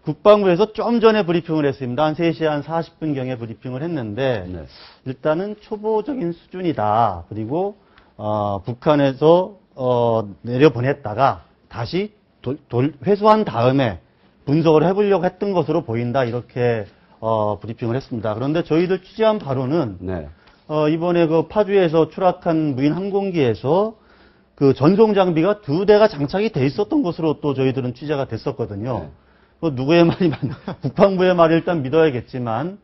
국방부에서 좀 전에 브리핑을 했습니다. 한 3시 한 40분경에 브리핑을 했는데 네. 일단은 초보적인 수준이다. 그리고 북한에서 내려보냈다가 다시 회수한 다음에 분석을 해보려고 했던 것으로 보인다. 이렇게 브리핑을 했습니다. 그런데 저희들 취재한 바로는 네. 이번에 그 파주에서 추락한 무인 항공기에서 그 전송 장비가 2대가 장착이 돼 있었던 것으로 또 저희들은 취재가 됐었거든요. 네. 누구의 말이 국방부의 말을 일단 믿어야겠지만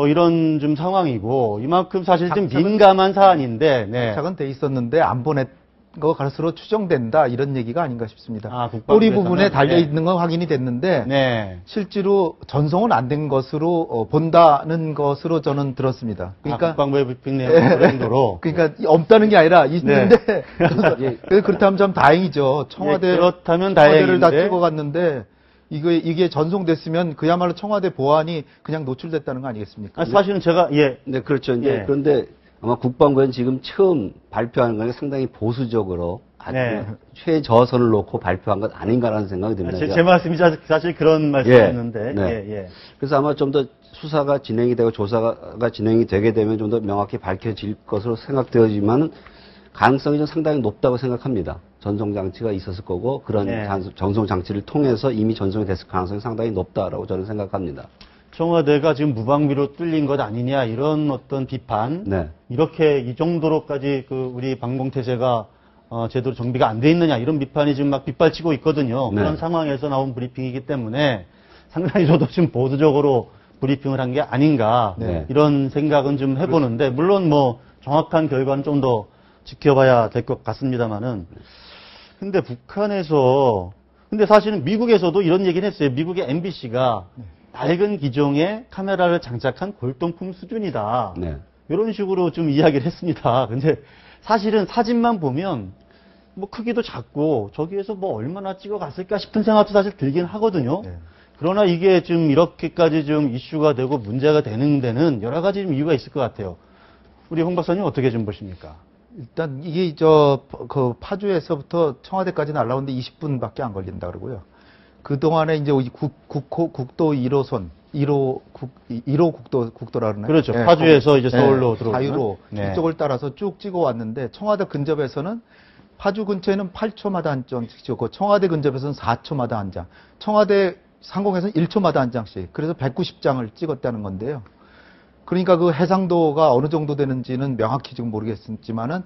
이런 좀 상황이고 이만큼 사실 좀 민감한 사안인데 장착은 돼 있었는데 안 보낸 거 것으로 추정된다 이런 얘기가 아닌가 싶습니다. 국방부에서는? 꼬리 부분에 달려 있는 건 확인이 됐는데 네. 실제로 전송은 안 된 것으로 본다는 것으로 저는 들었습니다. 그러니까 국방부의 브리핑 내용 그런 정도로. 그러니까 없다는 게 아니라 있는데 네. 그렇다면 참 다행이죠. 그렇다면 청와대를 다 다행인데. 찍어갔는데 이게 전송됐으면 그야말로 청와대 보안이 그냥 노출됐다는 거 아니겠습니까? 사실은 제가 네, 그렇죠. 이제 그런데 아마 국방부는 지금 처음 발표하는 거는 상당히 보수적으로 아주 최저선을 놓고 발표한 것 아닌가라는 생각이 듭니다. 제 말씀이 사실 그런 말씀이었는데. 네. 그래서 아마 좀 더 수사가 진행이 되고 조사가 진행이 되게 되면 좀 더 명확히 밝혀질 것으로 생각되어지만 가능성이 좀 상당히 높다고 생각합니다. 전송 장치가 있었을 거고 그런 전송 장치를 통해서 이미 전송이 됐을 가능성이 상당히 높다라고 저는 생각합니다. 청와대가 지금 무방비로 뚫린 것 아니냐 이런 어떤 비판, 이렇게 이 정도로까지 우리 방공태세가 제대로 정비가 안 돼 있느냐 이런 비판이 지금 막 빗발치고 있거든요. 그런 상황에서 나온 브리핑이기 때문에 상당히 저도 지금 보수적으로 브리핑을 한 게 아닌가 이런 생각은 좀 해보는데 물론 뭐 정확한 결과는 좀 더 지켜봐야 될 것 같습니다만은 근데 북한에서 근데 사실은 미국에서도 이런 얘기를 했어요. 미국의 MBC가 낡은 기종의 카메라를 장착한 골동품 수준이다. 이런 식으로 좀 이야기를 했습니다. 근데 사실은 사진만 보면 뭐 크기도 작고 저기에서 뭐 얼마나 찍어갔을까 싶은 생각도 사실 들긴 하거든요. 그러나 이게 좀 이렇게까지 좀 이슈가 되고 문제가 되는 데는 여러 가지 좀 이유가 있을 것 같아요. 우리 홍 박사님 어떻게 좀 보십니까? 일단 이게 파주에서부터 청와대까지 날라오는데 20분밖에 안 걸린다 그러고요. 그동안에 이제 국도 1호선, 1호 국도라 그러나요? 그렇죠. 파주에서 이제 서울로 들어오는 사유로 이쪽을 따라서 쭉 찍어왔는데 청와대 근접에서는 파주 근처에는 8초마다 한 장씩 찍고 청와대 근접에서는 4초마다 한 장, 청와대 상공에서는 1초마다 한 장씩. 그래서 190장을 찍었다는 건데요. 그러니까 그 해상도가 어느 정도 되는지는 명확히 지금 모르겠지만은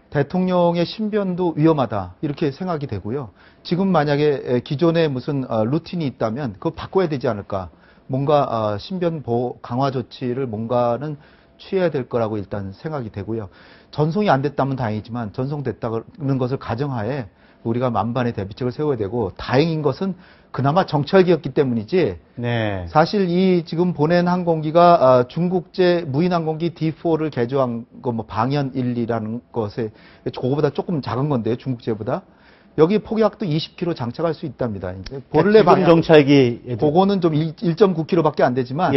대통령의 신변도 위험하다 이렇게 생각이 되고요. 지금 만약에 기존에 무슨 루틴이 있다면 그거 바꿔야 되지 않을까. 뭔가 신변 보호 강화 조치를 뭔가는 취해야 될 거라고 일단 생각이 되고요. 전송이 안 됐다면 다행이지만 전송됐다는 것을 가정하에 우리가 만반의 대비책을 세워야 되고 다행인 것은 그나마 정찰기였기 때문이지. 사실 이 지금 보낸 항공기가 중국제 무인 항공기 D4를 개조한 거 뭐 방연 1이라는 것에 그거보다 조금 작은 건데요. 중국제보다. 여기 폭약도 20km 장착할 수 있답니다. 본래 방향 정찰기 그거는 좀 1.9km밖에 안 되지만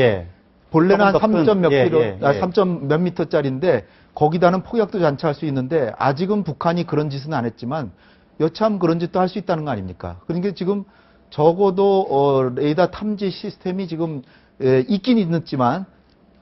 본래는 한 3점 몇 킬로, 3점 몇 미터짜리인데 거기다는 폭약도 장착할 수 있는데 아직은 북한이 그런 짓은 안 했지만 여참 그런 짓도 할 수 있다는 거 아닙니까? 그러니까 지금 적어도 레이더 탐지 시스템이 지금 있긴 있지만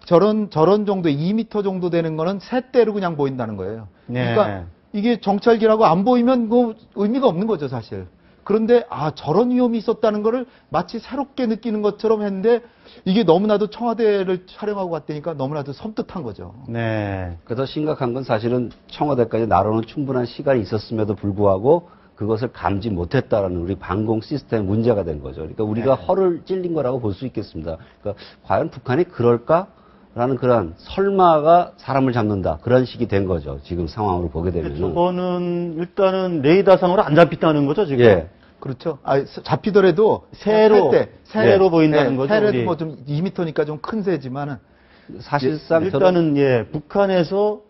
저런 정도 2m 정도 되는 거는 새대로 그냥 보인다는 거예요. 그러니까 이게 정찰기라고 안 보이면 그 의미가 없는 거죠, 사실. 그런데 저런 위험이 있었다는 거를 마치 새롭게 느끼는 것처럼 했는데 이게 너무나도 청와대를 촬영하고 갔다니까 너무나도 섬뜩한 거죠. 그래서 심각한 건 사실은 청와대까지 나로는 충분한 시간이 있었음에도 불구하고 그것을 감지 못했다라는 우리 방공 시스템 문제가 된 거죠. 그러니까 우리가 허를 찔린 거라고 볼 수 있겠습니다. 그러니까 과연 북한이 그럴까라는 그런 설마가 사람을 잡는다 그런 식이 된 거죠. 지금 상황으로 보게 되면. 저거는 일단은 레이더상으로 안 잡혔다는 거죠 지금. 그렇죠. 잡히더라도 새로 보인다는 거죠. 새래도 뭐 좀 2m니까 좀 큰 새지만은 사실상 일단은 공간에서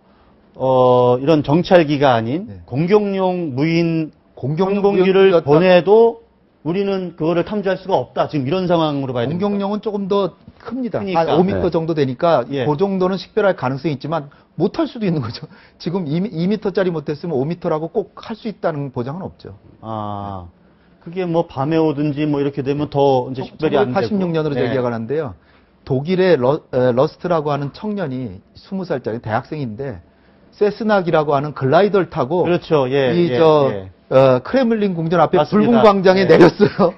이런 정찰기가 아닌 공격용 무인 항공기를 보내도 우리는 그거를 탐지할 수가 없다. 지금 이런 상황으로 봐야 됩니다. 공격용은 조금 더 큽니다. 한 5m 정도 되니까 그 정도는 식별할 가능성이 있지만 못할 수도 있는 거죠. 지금 2m짜리 못했으면 5m라고 꼭 할 수 있다는 보장은 없죠. 그게 뭐 밤에 오든지 뭐 이렇게 되면 더 이제 식별이 안 되고. 1986년으로 네. 얘기가 가는데요. 독일의 러스트라고 하는 청년이 20살짜리 대학생인데 세스낙이라고 하는 글라이더를 타고 그렇죠. 예. 크레물린 궁전 앞에 맞습니다. 붉은 광장에 예. 내렸어요.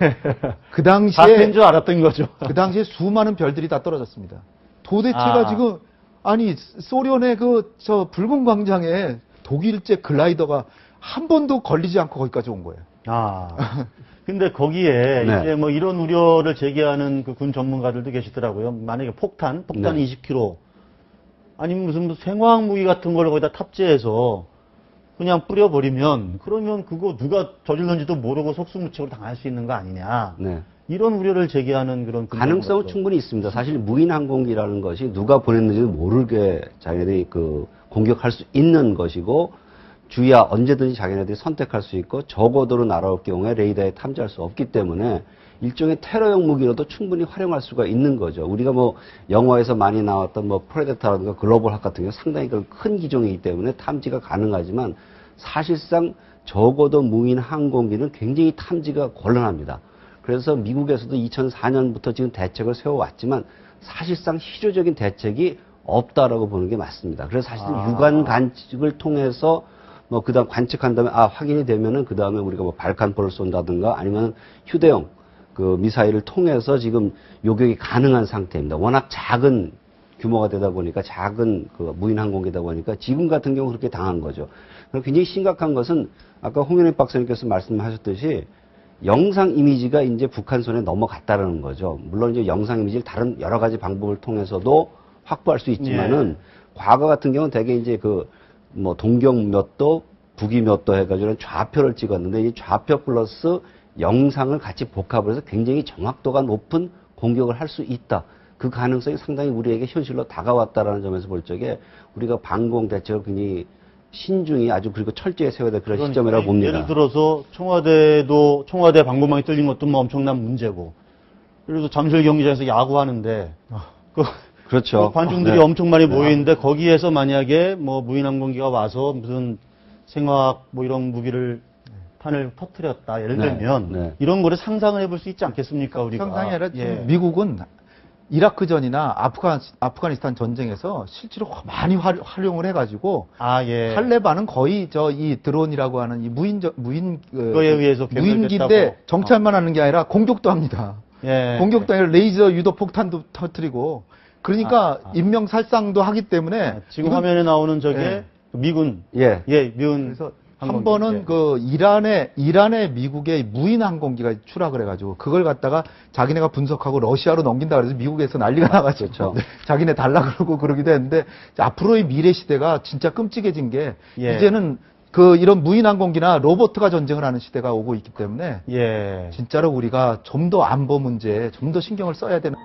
그 당시에 사태인 줄 알았던 거죠. 그 당시에 수많은 별들이 다 떨어졌습니다. 도대체가 아. 지금 아니 소련의 저 붉은 광장에 독일제 글라이더가 한 번도 걸리지 않고 거기까지 온 거예요. 아. 근데 거기에 네. 이제 뭐 이런 우려를 제기하는 그 군 전문가들도 계시더라고요. 만약에 폭탄 네. 20kg 아니면 무슨 생화학 무기 같은 걸 거기다 탑재해서 그냥 뿌려버리면 그러면 그거 누가 저질렀는지도 모르고 속수무책으로 당할 수 있는 거 아니냐. 네. 이런 우려를 제기하는 그런 가능성은 충분히 있습니다. 사실 무인 항공기라는 것이 누가 보냈는지도 모르게 자기네들이 공격할 수 있는 것이고 주야 언제든지 자기네들이 선택할 수 있고 저고도로 날아올 경우에 레이더에 탐지할 수 없기 때문에 일종의 테러용 무기로도 충분히 활용할 수가 있는 거죠. 우리가 뭐 영화에서 많이 나왔던 뭐 프레데터라든가 글로벌 학 같은 경우 상당히 큰 기종이기 때문에 탐지가 가능하지만 사실상 적어도 무인 항공기는 굉장히 탐지가 곤란합니다. 그래서 미국에서도 2004년부터 지금 대책을 세워왔지만 사실상 실효적인 대책이 없다라고 보는 게 맞습니다. 그래서 사실 유관 관측을 통해서 뭐 그다음 관측한 다음에 확인이 되면은 그다음에 우리가 뭐 발칸포를 쏜다든가 아니면 휴대용 미사일을 통해서 지금 요격이 가능한 상태입니다. 워낙 작은 규모가 되다 보니까 작은 무인 항공기다 보니까 지금 같은 경우 그렇게 당한 거죠. 그리고 굉장히 심각한 것은 아까 홍현희 박사님께서 말씀하셨듯이 영상 이미지가 이제 북한 손에 넘어갔다라는 거죠. 물론 이제 영상 이미지를 다른 여러 가지 방법을 통해서도 확보할 수 있지만은 과거 같은 경우는 대개 이제 뭐 동경 몇 도, 북위 몇 도 해가지고 좌표를 찍었는데 이 좌표 플러스 영상을 같이 복합을 해서 굉장히 정확도가 높은 공격을 할 수 있다. 그 가능성이 상당히 우리에게 현실로 다가왔다라는 점에서 볼 적에 우리가 방공 대책을 굉장히 신중히 아주 그리고 철저히 세워야 될 그런 시점이라고 봅니다. 예를 들어서 청와대 방공망이 뚫린 것도 뭐 엄청난 문제고, 그래서 잠실 경기장에서 야구하는데 그렇죠. 관중들이 엄청 많이 모이는데 거기에서 만약에 뭐 무인 항공기가 와서 무슨 생화학 뭐 이런 무기를 탄을 터뜨렸다. 예를 들면 이런 거를 상상을 해볼 수 있지 않겠습니까, 우리가? 상상이 아니라 지금 미국은 이라크전이나 아프가니스탄 전쟁에서 실제로 많이 활용을 해가지고 탈레반은 거의 이 드론이라고 하는 이 그거에 의해서 무인기인데 정찰만 하는 게 아니라 공격도 합니다. 공격도 아니라 레이저 유도 폭탄도 터뜨리고 그러니까 인명살상도 하기 때문에 지금 화면에 나오는 저게 미군 미군 그래서 한 번은 이란의 미국의 무인 항공기가 추락을 해가지고 그걸 갖다가 자기네가 분석하고 러시아로 넘긴다 그래서 미국에서 난리가 나가지고 자기네 달라 그러고 그러기도 했는데 앞으로의 미래 시대가 진짜 끔찍해진 게 이제는 이런 무인 항공기나 로봇가 전쟁을 하는 시대가 오고 있기 때문에 진짜로 우리가 좀 더 안보 문제에 좀 더 신경을 써야 되는